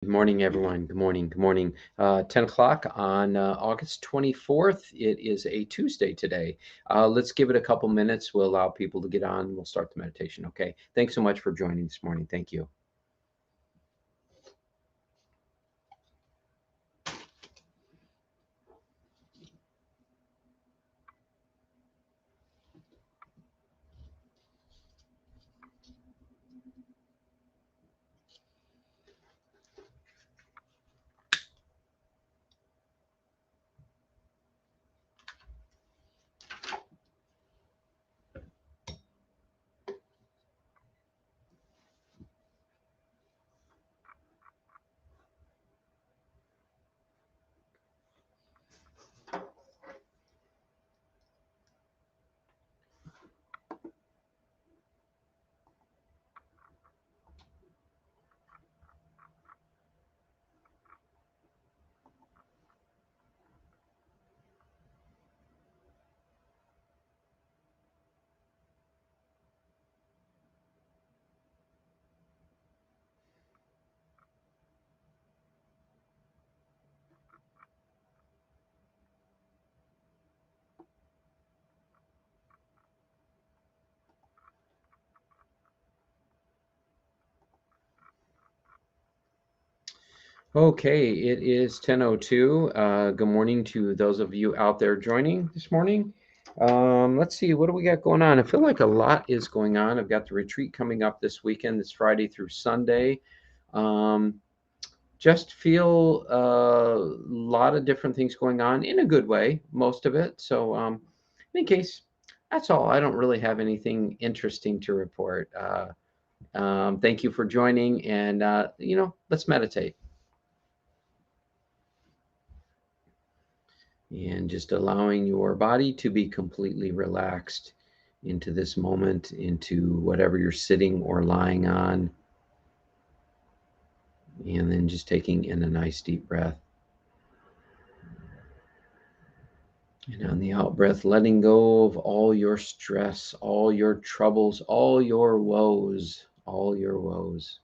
Good morning, everyone. Good morning. Good morning. 10 o'clock on August 24th. It is a Tuesday today. Let's give it a couple minutes. We'll allow people to get on. We'll start the meditation. Okay. Thanks so much for joining this morning. Thank you. Okay. It is 10:02. Good morning to those of you out there joining this morning. Let's see. What do we got going on? I feel like a lot is going on. I've got the retreat coming up this weekend. This Friday through Sunday. Um, just feel a lot of different things going on in a good way, most of it. So, in any case, that's all. I don't really have anything interesting to report. Thank you for joining, and let's meditate and just allowing your body to be completely relaxed into this moment, into whatever you're sitting or lying on, and then just taking in a nice deep breath. And on the out breath, letting go of all your stress, all your troubles, all your woes, all your woes.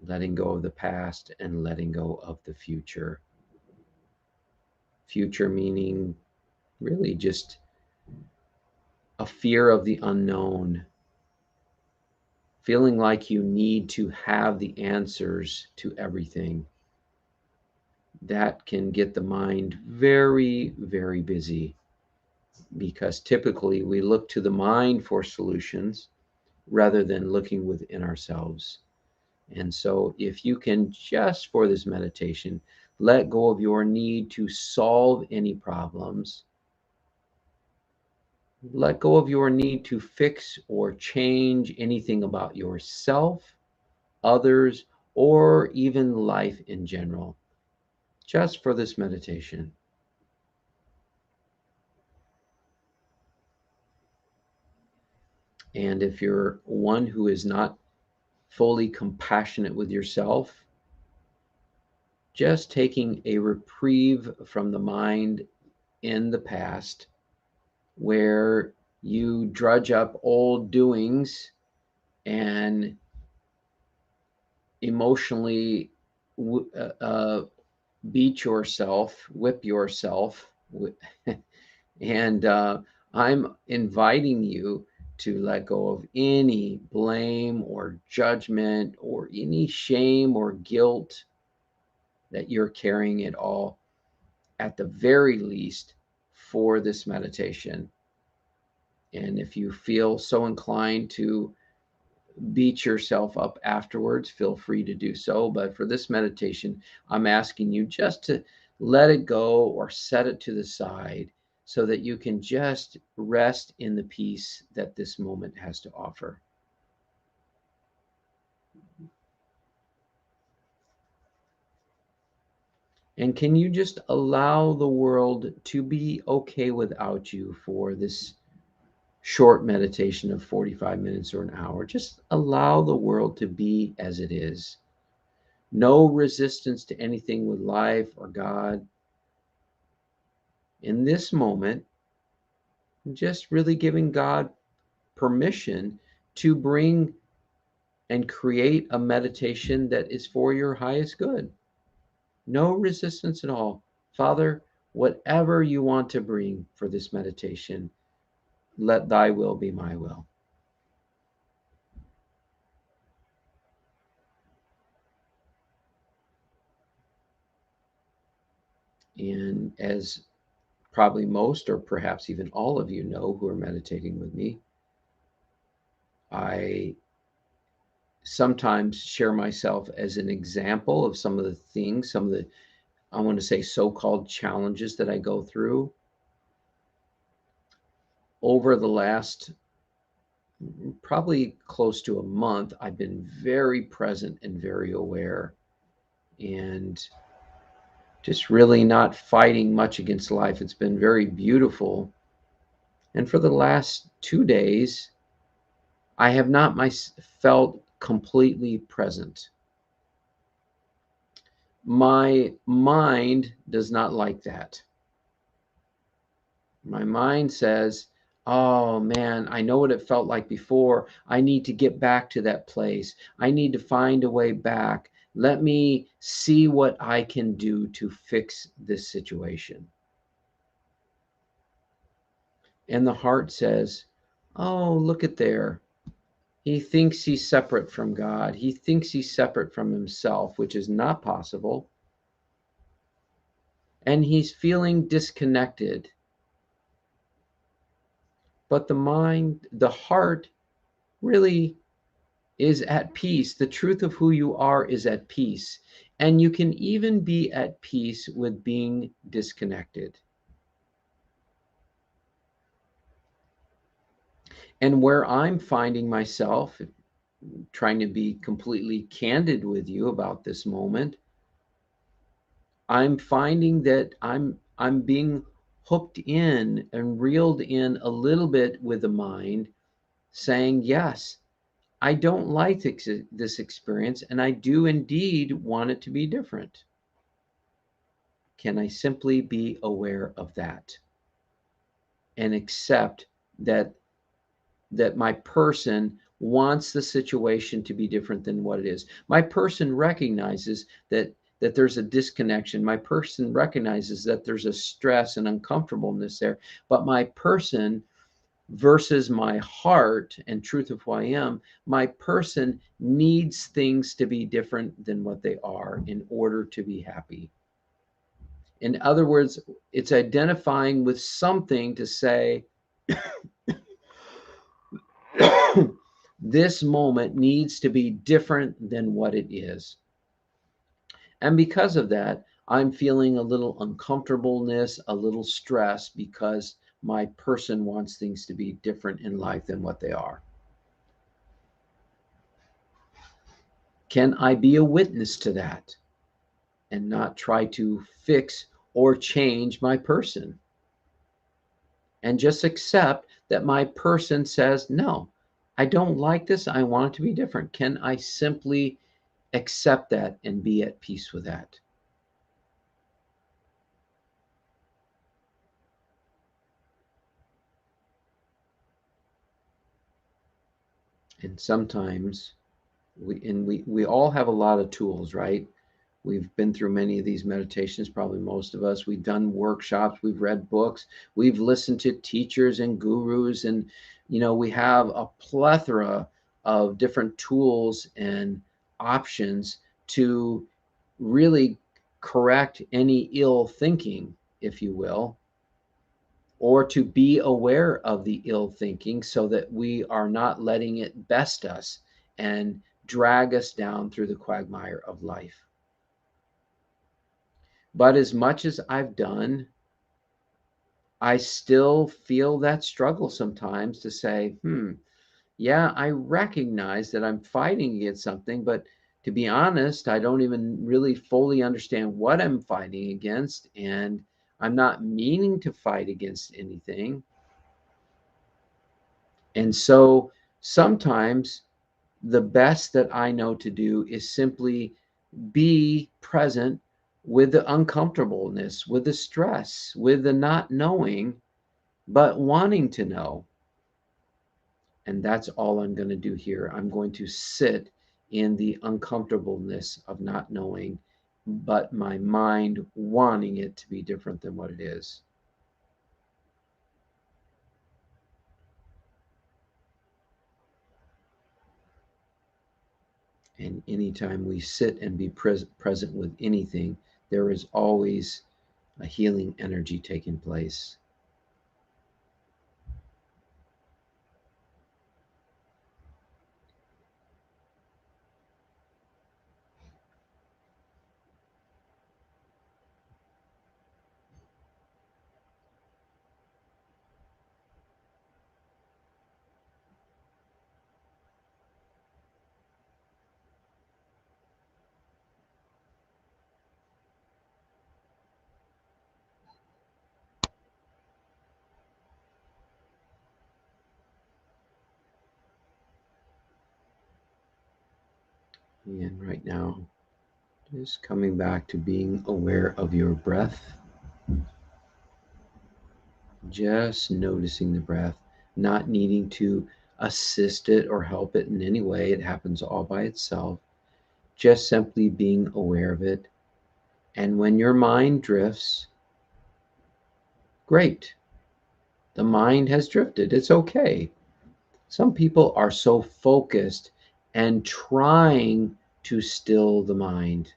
Letting go of the past and letting go of the future. Future meaning really just a fear of the unknown, feeling like you need to have the answers to everything. That can get the mind very, very busy because typically we look to the mind for solutions rather than looking within ourselves. And so, if you can just for this meditation, let go of your need to solve any problems, let go of your need to fix or change anything about yourself, others, or even life in general, just for this meditation. And if you're one who is not fully compassionate with yourself, just taking a reprieve from the mind in the past where you drudge up old doings and emotionally beat yourself, whip yourself. And I'm inviting you to let go of any blame or judgment or any shame or guilt that you're carrying at all, at the very least, for this meditation. And if you feel so inclined to beat yourself up afterwards, feel free to do so. But for this meditation, I'm asking you just to let it go or set it to the side so that you can just rest in the peace that this moment has to offer. And can you just allow the world to be okay without you for this short meditation of 45 minutes or an hour? Just allow the world to be as it is. No resistance to anything with life or God. In this moment, just really giving God permission to bring and create a meditation that is for your highest good. No resistance at all. Father, whatever you want to bring for this meditation, let thy will be my will. And as probably most, or perhaps even all of you know who are meditating with me, I sometimes share myself as an example of some of the things, some of the, I want to say, so called challenges that I go through. Over the last probably close to a month, I've been very present and very aware and just really not fighting much against life. It's been very beautiful. And for the last 2 days, I have not felt completely present. My mind does not like that. My mind says, oh man, I know what it felt like before. I need to get back to that place. I need to find a way back. Let me see what I can do to fix this situation. And the heart says, oh, look at there. He thinks he's separate from God. He thinks he's separate from himself, which is not possible. And he's feeling disconnected. But the mind, the heart really is at peace. The truth of who you are is at peace. And you can even be at peace with being disconnected. And where I'm finding myself, trying to be completely candid with you about this moment, I'm finding that I'm being hooked in and reeled in a little bit with the mind saying, yes, I don't like this experience, and I do indeed want it to be different. Can I simply be aware of that and accept that my person wants the situation to be different than what it is? My person recognizes that there's a disconnection. My person recognizes that there's a stress and uncomfortableness there, but my person versus my heart and truth of who I am, my person needs things to be different than what they are in order to be happy. In other words, it's identifying with something to say, this moment needs to be different than what it is. And because of that, I'm feeling a little uncomfortableness, a little stress because my person wants things to be different in life than what they are. Can I be a witness to that and not try to fix or change my person? And just accept that my person says, no, I don't like this. I want it to be different. Can I simply accept that and be at peace with that? And sometimes we all have a lot of tools, right? We've been through many of these meditations, probably most of us. We've done workshops, we've read books, we've listened to teachers and gurus, and we have a plethora of different tools and options to really correct any ill thinking, if you will, or to be aware of the ill thinking so that we are not letting it best us and drag us down through the quagmire of life. But as much as I've done, I still feel that struggle sometimes to say, yeah, I recognize that I'm fighting against something, but to be honest, I don't even really fully understand what I'm fighting against, and I'm not meaning to fight against anything. And so sometimes the best that I know to do is simply be present with the uncomfortableness, with the stress, with the not knowing, but wanting to know. And that's all I'm going to do here. I'm going to sit in the uncomfortableness of not knowing, but my mind wanting it to be different than what it is. And anytime we sit and be present with anything, there is always a healing energy taking place. And right now, just coming back to being aware of your breath, just noticing the breath, not needing to assist it or help it in any way. It happens all by itself, just simply being aware of it. And when your mind drifts, great. The mind has drifted. It's okay. Some people are so focused and trying to still the mind.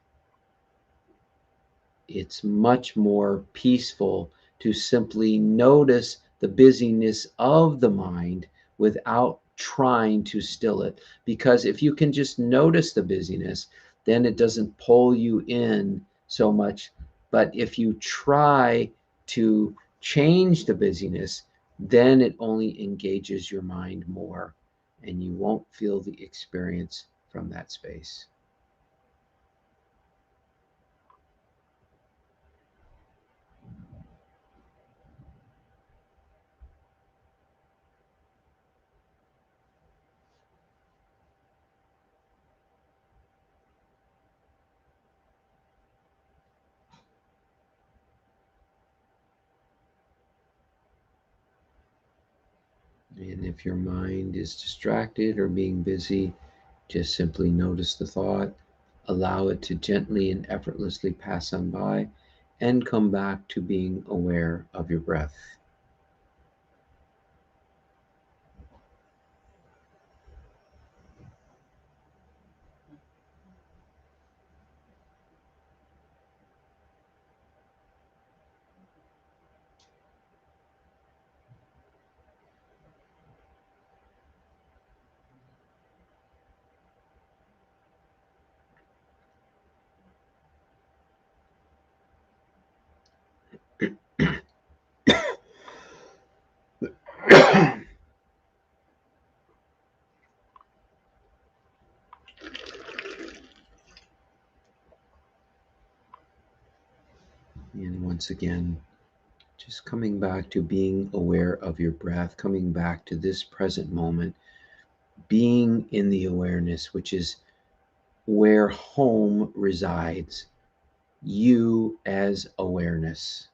It's much more peaceful to simply notice the busyness of the mind without trying to still it. Because if you can just notice the busyness, then it doesn't pull you in so much. But if you try to change the busyness, then it only engages your mind more and you won't feel the experience from that space. And if your mind is distracted or being busy, just simply notice the thought, allow it to gently and effortlessly pass on by, and come back to being aware of your breath. And once again, just coming back to being aware of your breath, coming back to this present moment, being in the awareness, which is where home resides, you as awareness.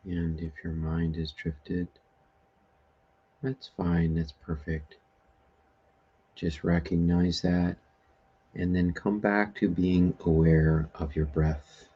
And if your mind has drifted, that's fine, that's perfect. Just recognize that and then come back to being aware of your breath.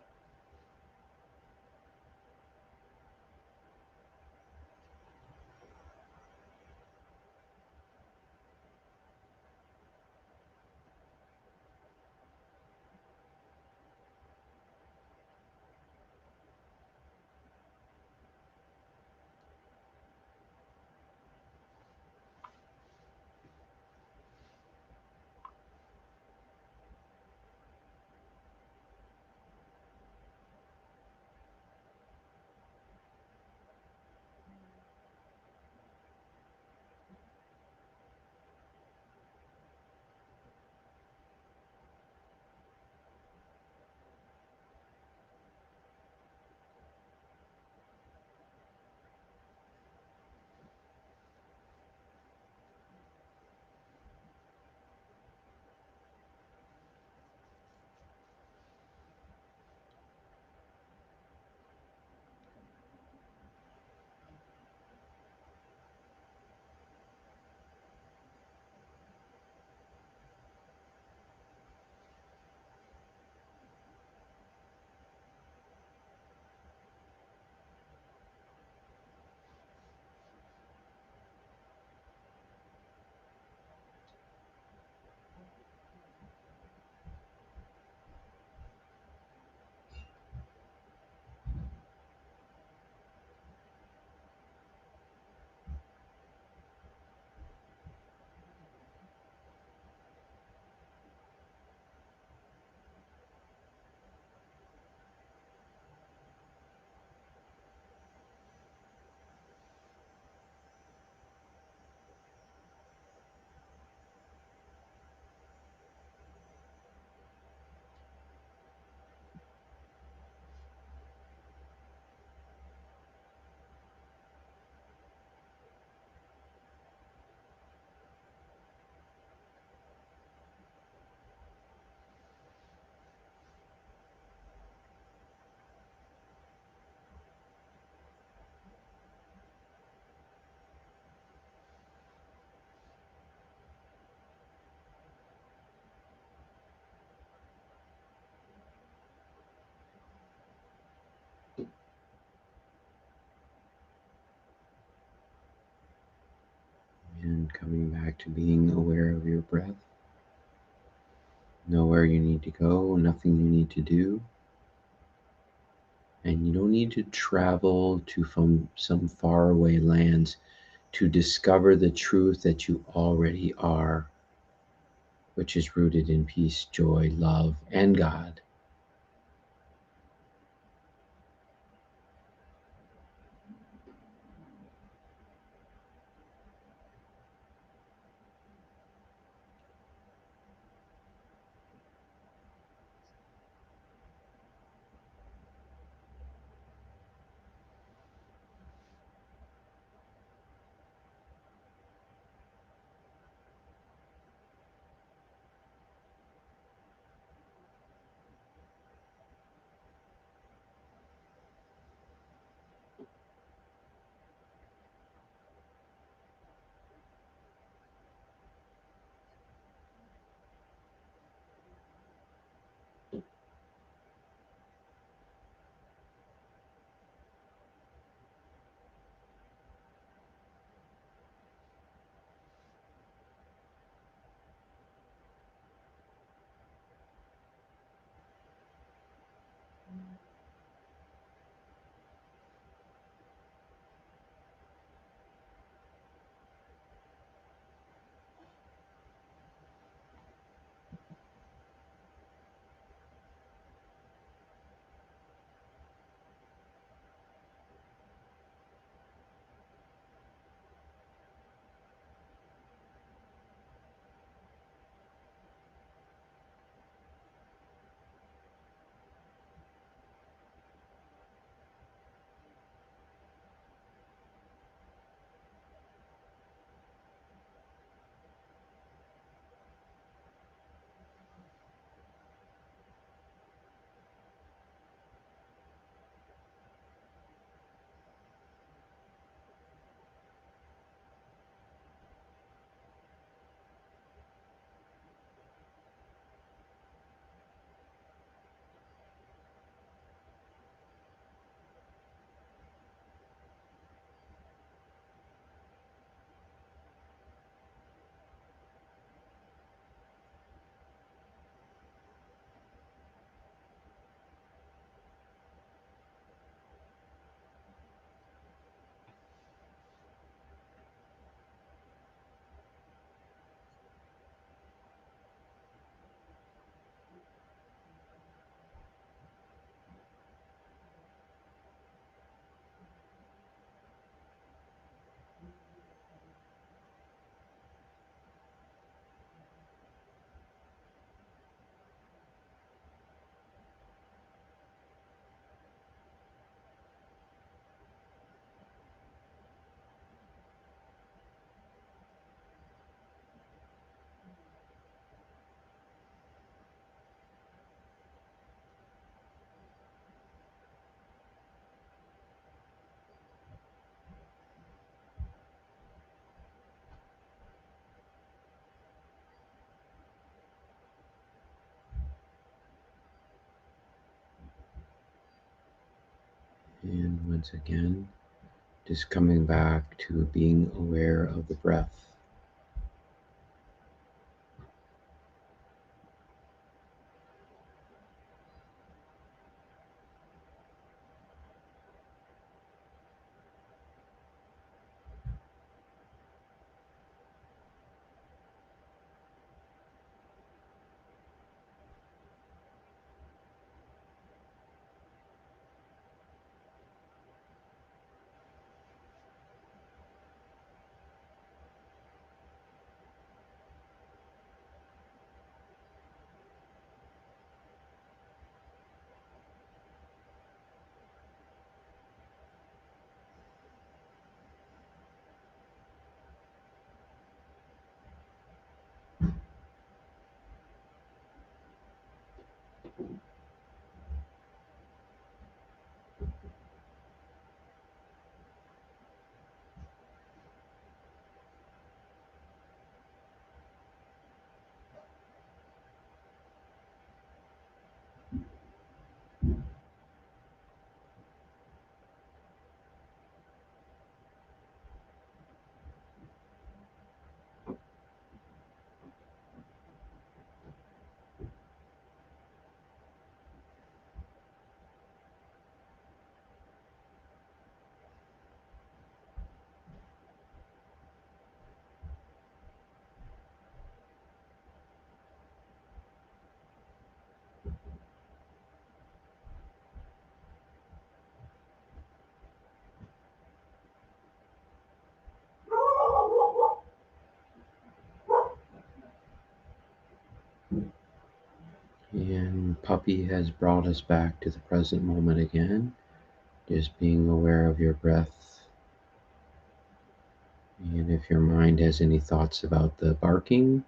And coming back to being aware of your breath. Know where you need to go, nothing you need to do. And you don't need to travel to from some faraway lands to discover the truth that you already are, which is rooted in peace, joy, love, and God. And once again, just coming back to being aware of the breath. And puppy has brought us back to the present moment again, just being aware of your breath. And if your mind has any thoughts about the barking,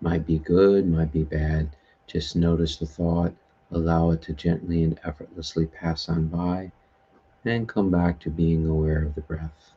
might be good, might be bad, just notice the thought, allow it to gently and effortlessly pass on by, and come back to being aware of the breath.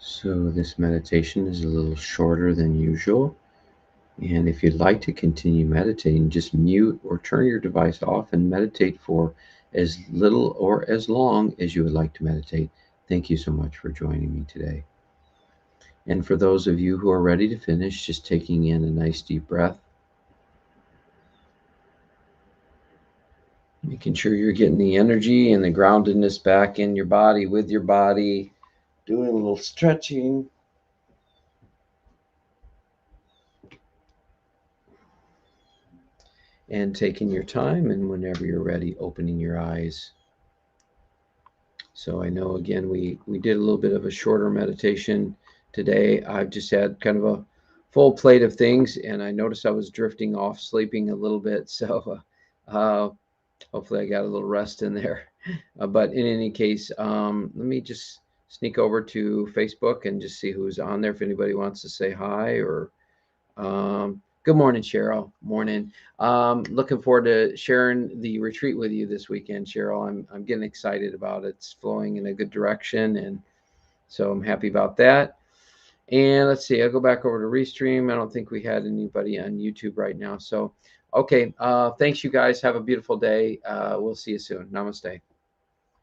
So this meditation is a little shorter than usual. And if you'd like to continue meditating, just mute or turn your device off and meditate for as little or as long as you would like to meditate. Thank you so much for joining me today. And for those of you who are ready to finish, just taking in a nice deep breath, making sure you're getting the energy and the groundedness back in your body, with your body, doing a little stretching. And taking your time, and whenever you're ready, opening your eyes. So I know, again, we did a little bit of a shorter meditation today. I've just had kind of a full plate of things, and I noticed I was drifting off, sleeping a little bit. So hopefully I got a little rest in there. But in any case, let me just sneak over to Facebook and just see who's on there. If anybody wants to say hi or good morning, Cheryl. Morning. Looking forward to sharing the retreat with you this weekend, Cheryl. I'm getting excited about it. It's flowing in a good direction, and so I'm happy about that. And let's see, I'll go back over to Restream. I don't think we had anybody on YouTube right now. So, okay. Thanks, you guys. Have a beautiful day. We'll see you soon. Namaste.